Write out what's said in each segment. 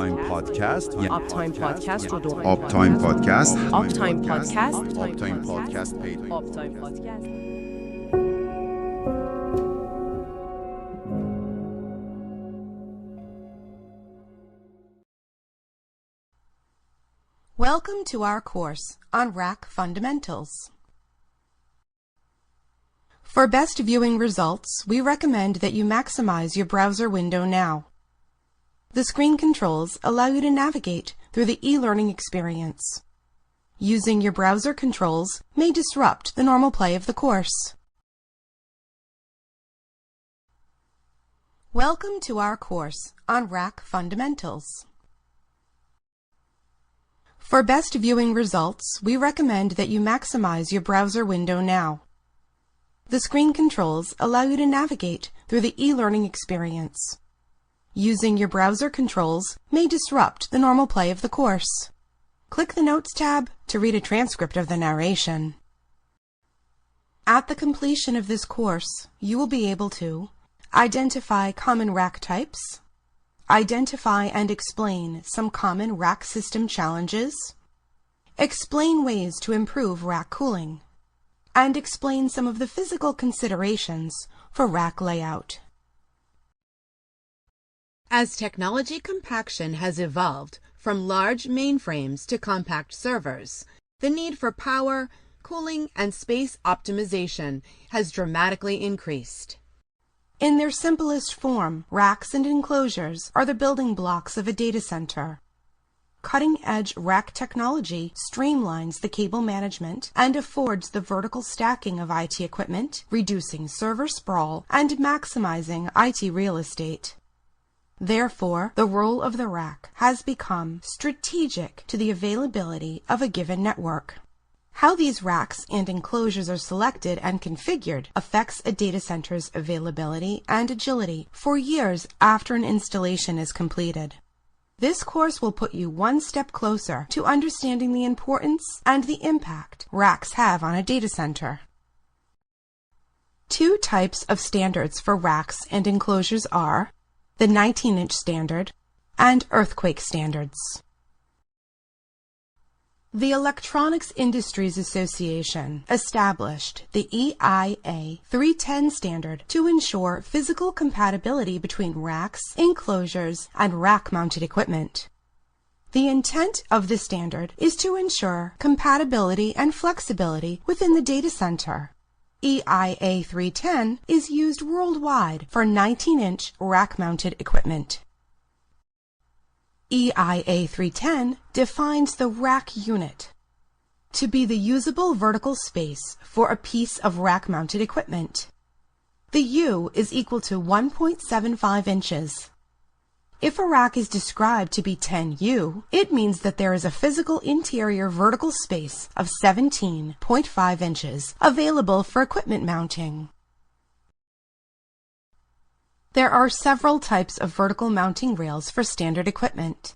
تایم پادکست آپ تایم پادکست رو دنبال آپ تایم پادکست آپ تایم پادکست آپ تایم پادکست پیدا آپ تایم پادکست. Welcome to our course on rack fundamentals. For best viewing results, we recommend that you maximize your browser window now. The screen controls allow you to navigate through the e-learning experience. Using your browser controls may disrupt the normal play of the course. Welcome to our course on rack fundamentals. For best viewing results, we recommend that you maximize your browser window now. The screen controls allow you to navigate through the e-learning experience. Using your browser controls may disrupt the normal play of the course. Click the Notes tab to read a transcript of the narration. At the completion of this course, you will be able to identify common rack types, identify and explain some common rack system challenges, explain ways to improve rack cooling, and explain some of the physical considerations for rack layout. As technology compaction has evolved from large mainframes to compact servers, the need for power, cooling, and space optimization has dramatically increased. In their simplest form, racks and enclosures are the building blocks of a data center. Cutting-edge rack technology streamlines the cable management and affords the vertical stacking of IT equipment, reducing server sprawl and maximizing IT real estate. Therefore, the role of the rack has become strategic to the availability of a given network. How these racks and enclosures are selected and configured affects a data center's availability and agility for years after an installation is completed. This course will put you one step closer to understanding the importance and the impact racks have on a data center. Two types of standards for racks and enclosures are the 19-inch standard and earthquake standards. The Electronics Industries Association established the EIA 310 standard to ensure physical compatibility between racks, enclosures, and rack-mounted equipment. The intent of the standard is to ensure compatibility and flexibility within the data center. EIA 310 is used worldwide for 19-inch rack-mounted equipment. EIA 310 defines the rack unit to be the usable vertical space for a piece of rack-mounted equipment. The U is equal to 1.75 inches. If a rack is described to be 10U, it means that there is a physical interior vertical space of 17.5 inches available for equipment mounting. There are several types of vertical mounting rails for standard equipment.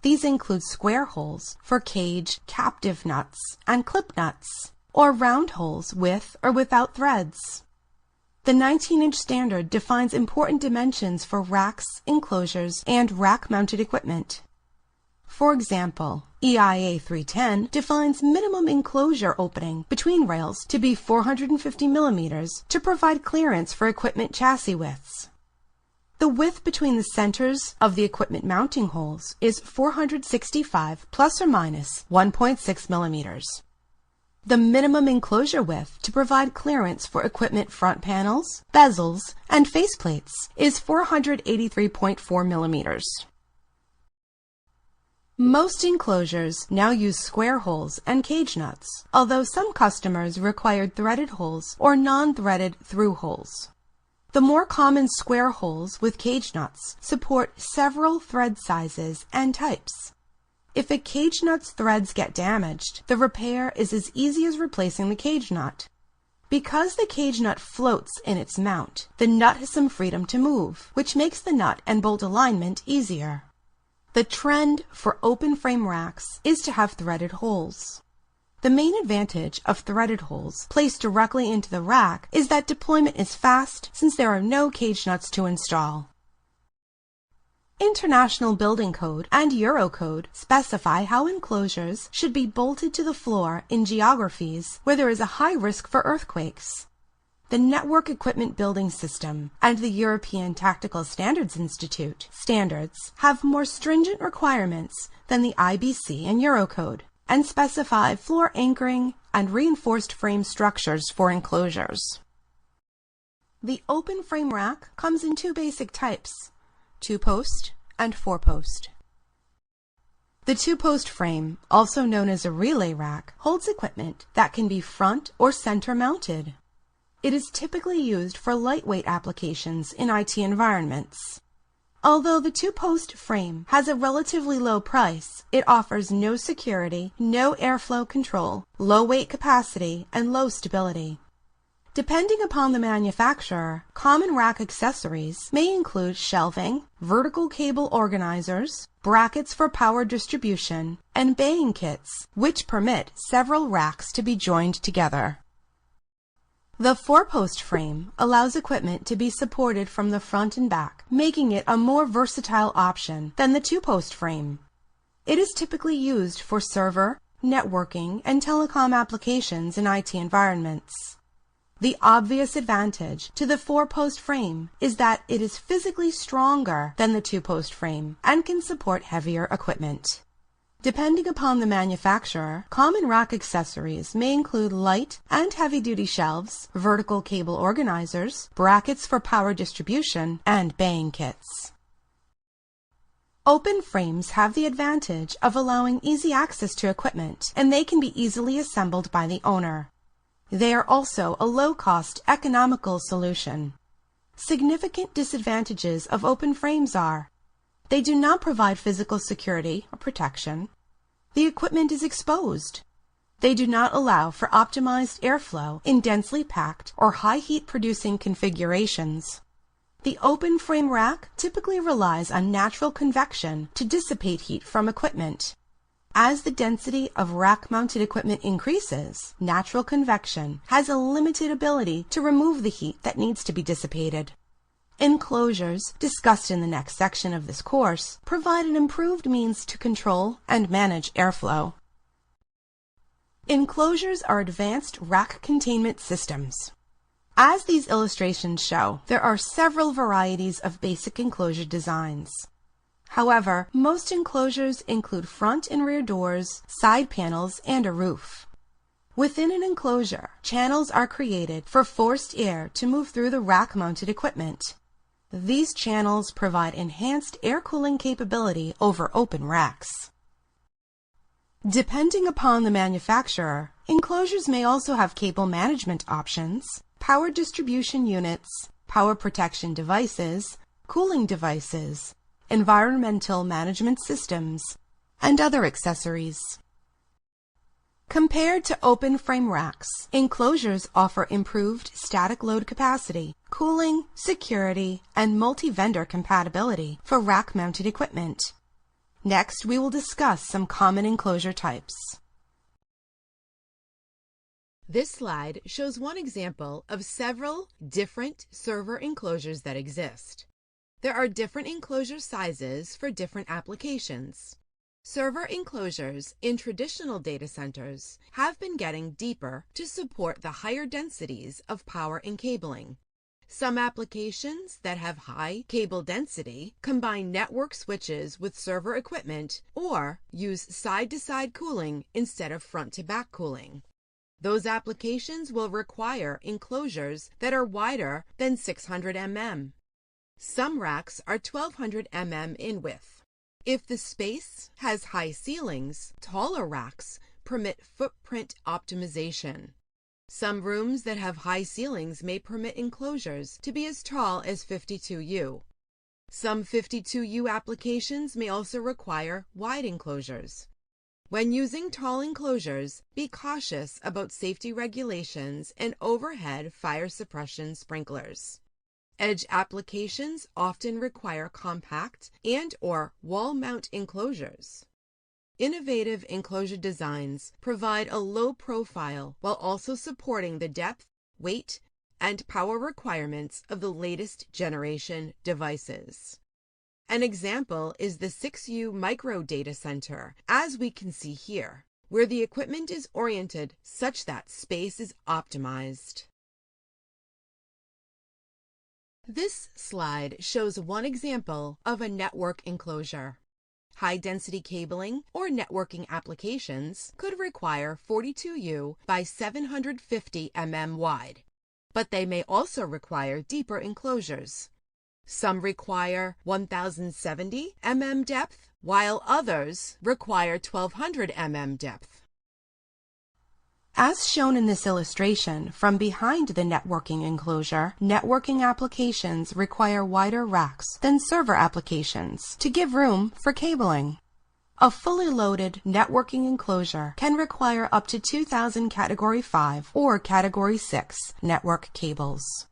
These include square holes for cage, captive nuts, and clip nuts, or round holes with or without threads. The 19-inch standard defines important dimensions for racks, enclosures, and rack-mounted equipment. For example, EIA 310 defines minimum enclosure opening between rails to be 450 millimeters to provide clearance for equipment chassis widths. The width between the centers of the equipment mounting holes is 465 plus or minus 1.6 millimeters. The minimum enclosure width to provide clearance for equipment front panels, bezels, and faceplates is 483.4 millimeters. Most enclosures now use square holes and cage nuts, although some customers required threaded holes or non-threaded through holes. The more common square holes with cage nuts support several thread sizes and types. If a cage nut's threads get damaged, the repair is as easy as replacing the cage nut. Because the cage nut floats in its mount, the nut has some freedom to move, which makes the nut and bolt alignment easier. The trend for open frame racks is to have threaded holes. The main advantage of threaded holes placed directly into the rack is that deployment is fast since there are no cage nuts to install. International Building Code and Eurocode specify how enclosures should be bolted to the floor in geographies where there is a high risk for earthquakes. The Network Equipment Building System and the European Tactical Standards Institute standards have more stringent requirements than the IBC and Eurocode and specify floor anchoring and reinforced frame structures for enclosures. The open frame rack comes in two basic types: two-post and four-post. The two-post frame, also known as a relay rack, holds equipment that can be front or center mounted. It is typically used for lightweight applications in IT environments. Although the two-post frame has a relatively low price, it offers no security, no airflow control, low weight capacity, and low stability. Depending upon the manufacturer, common rack accessories may include shelving, vertical cable organizers, brackets for power distribution, and baying kits, which permit several racks to be joined together. The four-post frame allows equipment to be supported from the front and back, making it a more versatile option than the two-post frame. It is typically used for server, networking, and telecom applications in IT environments. The obvious advantage to the four-post frame is that it is physically stronger than the two-post frame and can support heavier equipment. Depending upon the manufacturer, common rack accessories may include light and heavy-duty shelves, vertical cable organizers, brackets for power distribution, and baying kits. Open frames have the advantage of allowing easy access to equipment, and they can be easily assembled by the owner. They are also a low-cost, economical solution. Significant disadvantages of open frames are: they do not provide physical security or protection. The equipment is exposed. They do not allow for optimized airflow in densely packed or high heat producing configurations. The open frame rack typically relies on natural convection to dissipate heat from equipment. As the density of rack-mounted equipment increases, natural convection has a limited ability to remove the heat that needs to be dissipated. Enclosures, discussed in the next section of this course, provide an improved means to control and manage airflow. Enclosures are advanced rack containment systems. As these illustrations show, there are several varieties of basic enclosure designs. However, most enclosures include front and rear doors, side panels, and a roof. Within an enclosure, channels are created for forced air to move through the rack-mounted equipment. These channels provide enhanced air cooling capability over open racks. Depending upon the manufacturer, enclosures may also have cable management options, power distribution units, power protection devices, cooling devices, environmental management systems, and other accessories. Compared to open frame racks, enclosures offer improved static load capacity, cooling, security, and multi-vendor compatibility for rack-mounted equipment. Next, we will discuss some common enclosure types. This slide shows one example of several different server enclosures that exist. There are different enclosure sizes for different applications. Server enclosures in traditional data centers have been getting deeper to support the higher densities of power and cabling. Some applications that have high cable density combine network switches with server equipment or use side-to-side cooling instead of front-to-back cooling. Those applications will require enclosures that are wider than 600 mm. Some racks are 1200 mm in width. If the space has high ceilings, taller racks permit footprint optimization. Some rooms that have high ceilings may permit enclosures to be as tall as 52U. Some 52U applications may also require wide enclosures. When using tall enclosures, be cautious about safety regulations and overhead fire suppression sprinklers. Edge applications often require compact and/or wall mount enclosures. Innovative enclosure designs provide a low profile while also supporting the depth, weight, and power requirements of the latest generation devices. An example is the 6U Micro Data Center, as we can see here, where the equipment is oriented such that space is optimized. This slide shows one example of a network enclosure. High-density cabling or networking applications could require 42U by 750 mm wide, but they may also require deeper enclosures. Some require 1070 mm depth, while others require 1200 mm depth. As shown in this illustration, from behind the networking enclosure, networking applications require wider racks than server applications to give room for cabling. A fully loaded networking enclosure can require up to 2000 Category 5 or Category 6 network cables.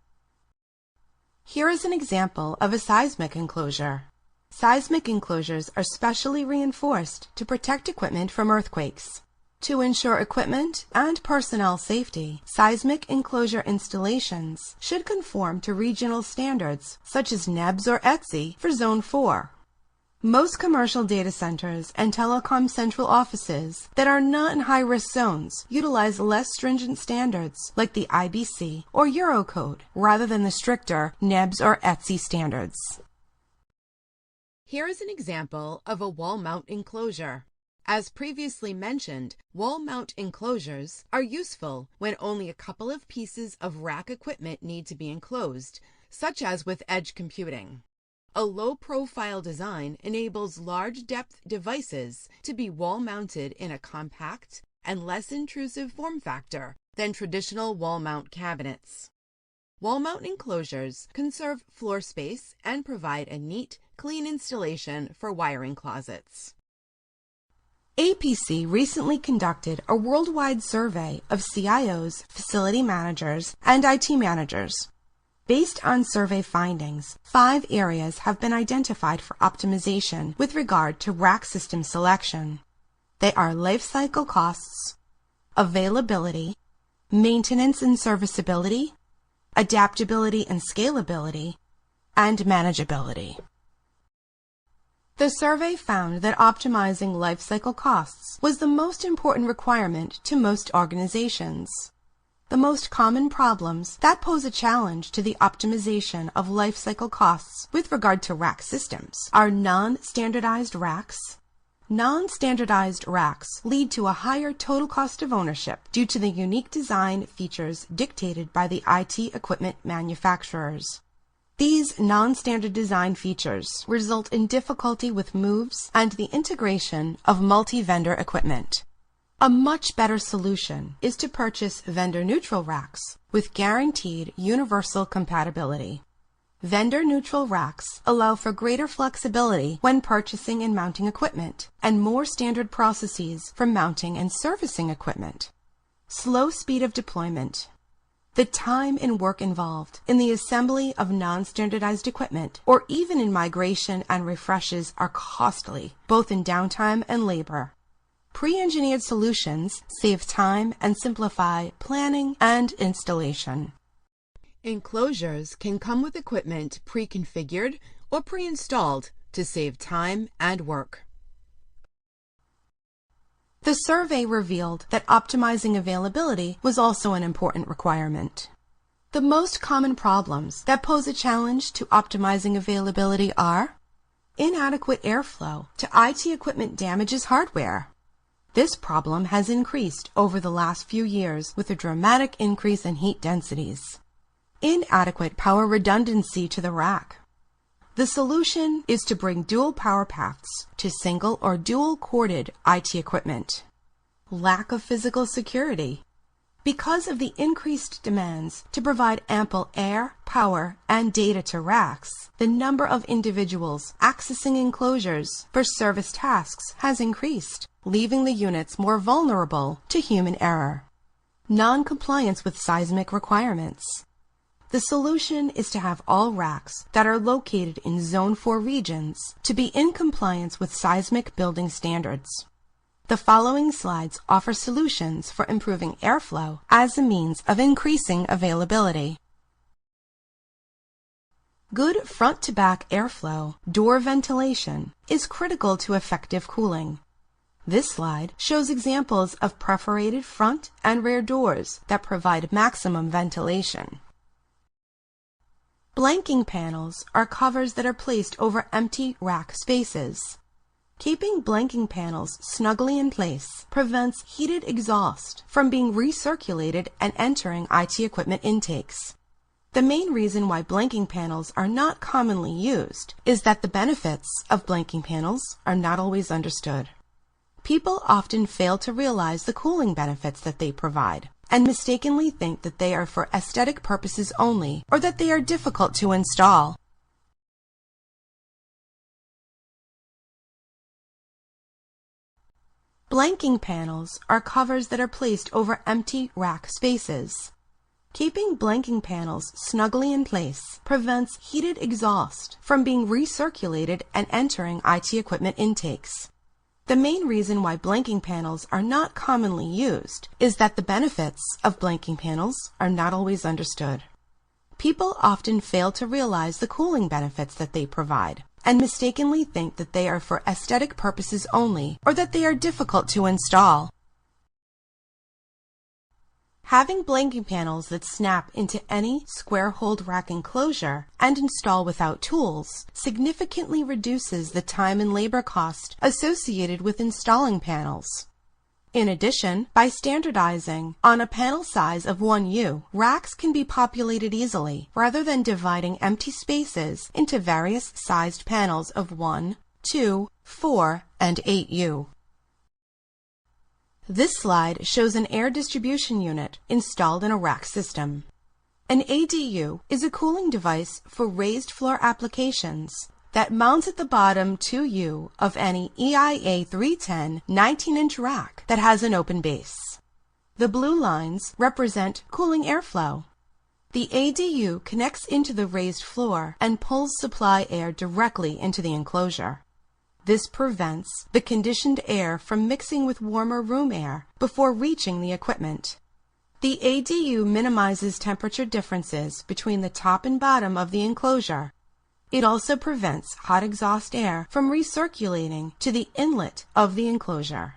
Here is an example of a seismic enclosure. Seismic enclosures are specially reinforced to protect equipment from earthquakes. To ensure equipment and personnel safety, seismic enclosure installations should conform to regional standards such as NEBS or ETSI for Zone 4. Most commercial data centers and telecom central offices that are not in high-risk zones utilize less stringent standards like the IBC or Eurocode rather than the stricter NEBS or ETSI standards. Here is an example of a wall mount enclosure. As previously mentioned, wall mount enclosures are useful when only a couple of pieces of rack equipment need to be enclosed, such as with edge computing. A low-profile design enables large-depth devices to be wall-mounted in a compact and less intrusive form factor than traditional wall-mount cabinets. Wall-mount enclosures conserve floor space and provide a neat, clean installation for wiring closets. APC recently conducted a worldwide survey of CIOs, facility managers, and IT managers. Based on survey findings, 5 areas have been identified for optimization with regard to rack system selection. They are lifecycle costs, availability, maintenance and serviceability, adaptability and scalability, and manageability. The survey found that optimizing lifecycle costs was the most important requirement to most organizations. The most common problems that pose a challenge to the optimization of lifecycle costs with regard to rack systems are non-standardized racks. Non-standardized racks lead to a higher total cost of ownership due to the unique design features dictated by the IT equipment manufacturers. These non-standard design features result in difficulty with moves and the integration of multi-vendor equipment. A much better solution is to purchase vendor-neutral racks with guaranteed universal compatibility. Vendor-neutral racks allow for greater flexibility when purchasing and mounting equipment, and more standard processes for mounting and servicing equipment. Slow speed of deployment. The time and work involved in the assembly of non-standardized equipment or even in migration and refreshes are costly, both in downtime and labor. Pre-engineered solutions save time and simplify planning and installation. Enclosures can come with equipment pre-configured or pre-installed to save time and work. The survey revealed that optimizing availability was also an important requirement. The most common problems that pose a challenge to optimizing availability are inadequate airflow to IT equipment damages hardware. This problem has increased over the last few years with a dramatic increase in heat densities. Inadequate power redundancy to the rack. The solution is to bring dual power paths to single or dual corded IT equipment. Lack of physical security. Because of the increased demands to provide ample air, power, and data to racks, the number of individuals accessing enclosures for service tasks has increased, leaving the units more vulnerable to human error. Non-compliance with seismic requirements. The solution is to have all racks that are located in Zone 4 regions to be in compliance with seismic building standards. The following slides offer solutions for improving airflow as a means of increasing availability. Good front-to-back airflow, door ventilation, is critical to effective cooling. This slide shows examples of perforated front and rear doors that provide maximum ventilation. Blanking panels are covers that are placed over empty rack spaces. Keeping blanking panels snugly in place prevents heated exhaust from being recirculated and entering IT equipment intakes. The main reason why blanking panels are not commonly used is that the benefits of blanking panels are not always understood. People often fail to realize the cooling benefits that they provide and mistakenly think that they are for aesthetic purposes only or that they are difficult to install. Blanking panels are covers that are placed over empty rack spaces. Keeping blanking panels snugly in place prevents heated exhaust from being recirculated and entering IT equipment intakes. The main reason why blanking panels are not commonly used is that the benefits of blanking panels are not always understood. People often fail to realize the cooling benefits that they provide and mistakenly think that they are for aesthetic purposes only or that they are difficult to install. Having blanking panels that snap into any square-holed rack enclosure and install without tools significantly reduces the time and labor cost associated with installing panels. In addition, by standardizing on a panel size of 1U, racks can be populated easily rather than dividing empty spaces into various sized panels of 1, 2, 4, and 8U. This slide shows an air distribution unit installed in a rack system. An ADU is a cooling device for raised floor applications that mounts at the bottom 2U of any EIA 310 19-inch rack that has an open base. The blue lines represent cooling airflow. The ADU connects into the raised floor and pulls supply air directly into the enclosure. This prevents the conditioned air from mixing with warmer room air before reaching the equipment. The ADU minimizes temperature differences between the top and bottom of the enclosure. It also prevents hot exhaust air from recirculating to the inlet of the enclosure.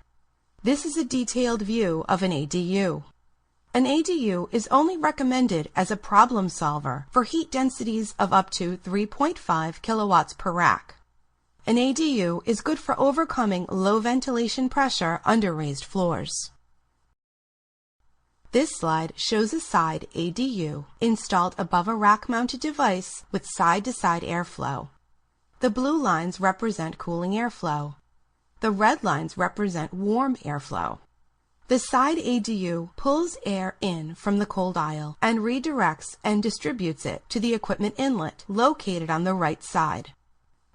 This is a detailed view of an ADU. An ADU is only recommended as a problem solver for heat densities of up to 3.5 kilowatts per rack. An ADU is good for overcoming low ventilation pressure under raised floors. This slide shows a side ADU installed above a rack-mounted device with side-to-side airflow. The blue lines represent cooling airflow. The red lines represent warm airflow. The side ADU pulls air in from the cold aisle and redirects and distributes it to the equipment inlet located on the right side.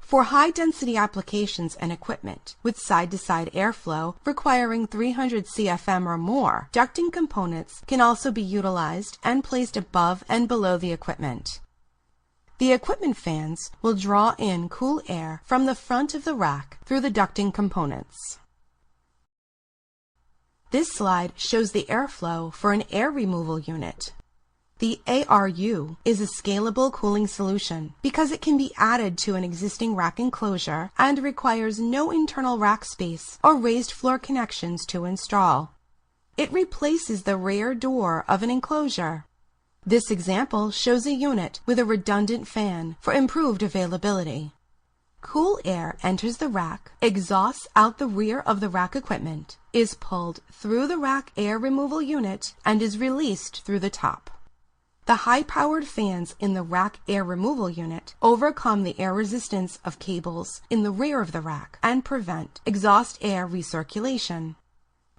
For high-density applications and equipment with side-to-side airflow requiring 300 CFM or more, ducting components can also be utilized and placed above and below the equipment. The equipment fans will draw in cool air from the front of the rack through the ducting components. This slide shows the airflow for an air removal unit. The ARU is a scalable cooling solution because it can be added to an existing rack enclosure and requires no internal rack space or raised floor connections to install. It replaces the rear door of an enclosure. This example shows a unit with a redundant fan for improved availability. Cool air enters the rack, exhausts out the rear of the rack equipment, is pulled through the rack air removal unit, and is released through the top. The high-powered fans in the rack air removal unit overcome the air resistance of cables in the rear of the rack and prevent exhaust air recirculation.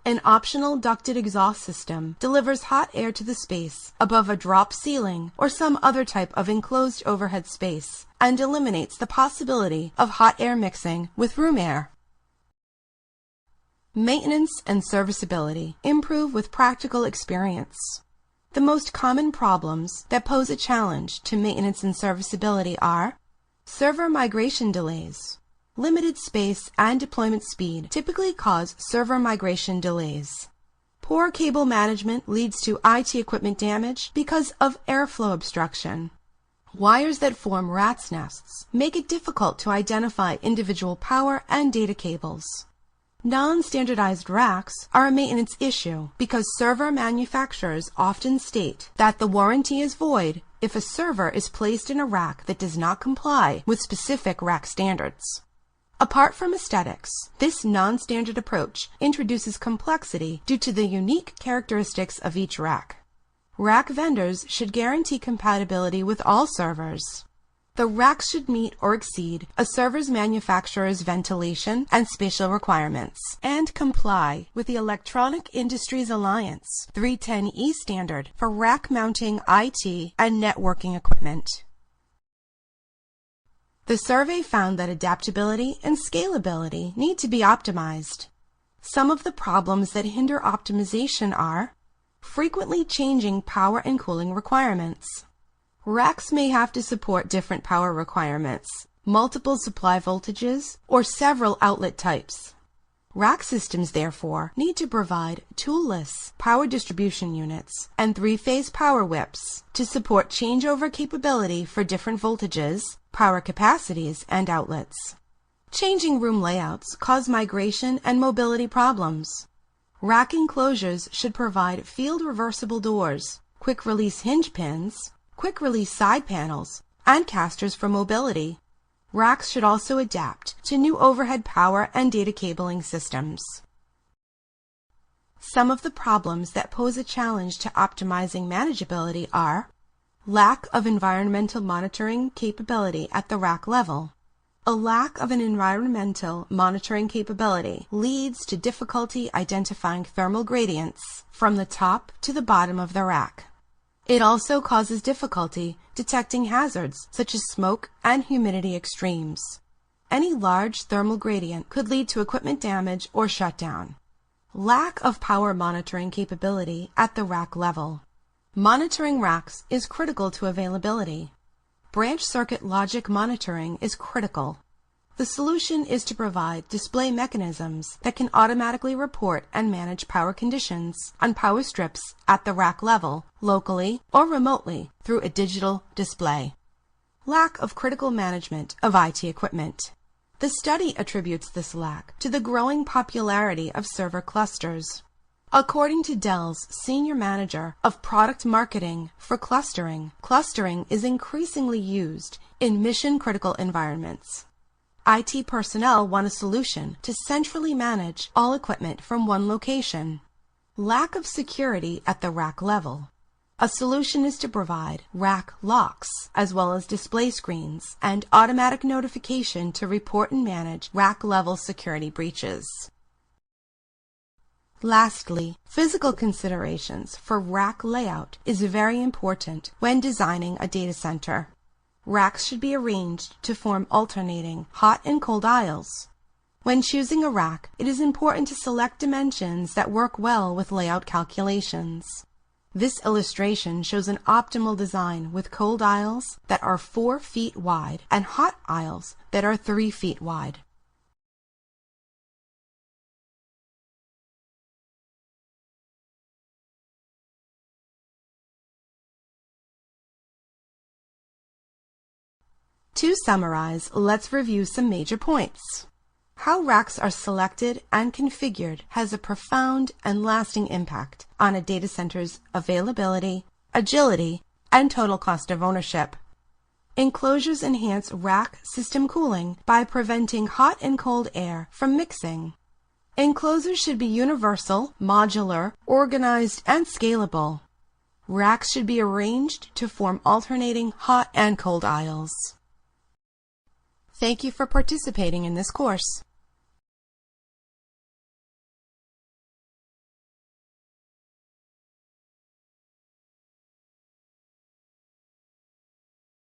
An optional ducted exhaust system delivers hot air to the space above a drop ceiling or some other type of enclosed overhead space and eliminates the possibility of hot air mixing with room air. Maintenance and serviceability improve with practical experience. The most common problems that pose a challenge to maintenance and serviceability are server migration delays. Limited space and deployment speed typically cause server migration delays. Poor cable management leads to IT equipment damage because of airflow obstruction. Wires that form rats' nests make it difficult to identify individual power and data cables. Non-standardized racks are a maintenance issue because server manufacturers often state that the warranty is void if a server is placed in a rack that does not comply with specific rack standards. Apart from aesthetics, this non-standard approach introduces complexity due to the unique characteristics of each rack. Rack vendors should guarantee compatibility with all servers. The racks should meet or exceed a server's manufacturer's ventilation and spatial requirements and comply with the Electronic Industries Alliance 310E standard for rack mounting IT and networking equipment. The survey found that adaptability and scalability need to be optimized. Some of the problems that hinder optimization are frequently changing power and cooling requirements. Racks may have to support different power requirements, multiple supply voltages, or several outlet types. Rack systems, therefore, need to provide toolless power distribution units and three-phase power whips to support changeover capability for different voltages, power capacities, and outlets. Changing room layouts cause migration and mobility problems. Rack enclosures should provide field reversible doors, quick-release hinge pins, quick-release side panels, and casters for mobility. Racks should also adapt to new overhead power and data cabling systems. Some of the problems that pose a challenge to optimizing manageability are lack of environmental monitoring capability at the rack level. A lack of an environmental monitoring capability leads to difficulty identifying thermal gradients from the top to the bottom of the rack. It also causes difficulty detecting hazards such as smoke and humidity extremes. Any large thermal gradient could lead to equipment damage or shutdown. Lack of power monitoring capability at the rack level. Monitoring racks is critical to availability. Branch circuit logic monitoring is critical. The solution is to provide display mechanisms that can automatically report and manage power conditions on power strips at the rack level, locally or remotely through a digital display. Lack of critical management of IT equipment. The study attributes this lack to the growing popularity of server clusters. According to Dell's Senior Manager of Product Marketing for clustering is increasingly used in mission-critical environments. IT personnel want a solution to centrally manage all equipment from one location. Lack of security at the rack level. A solution is to provide rack locks, as well as display screens and automatic notification to report and manage rack-level security breaches. Lastly, physical considerations for rack layout is very important when designing a data center. Racks should be arranged to form alternating hot and cold aisles. When choosing a rack, it is important to select dimensions that work well with layout calculations. This illustration shows an optimal design with cold aisles that are 4 feet wide and hot aisles that are 3 feet wide. To summarize, let's review some major points. How racks are selected and configured has a profound and lasting impact on a data center's availability, agility, and total cost of ownership. Enclosures enhance rack system cooling by preventing hot and cold air from mixing. Enclosures should be universal, modular, organized, and scalable. Racks should be arranged to form alternating hot and cold aisles. Thank you for participating in this course.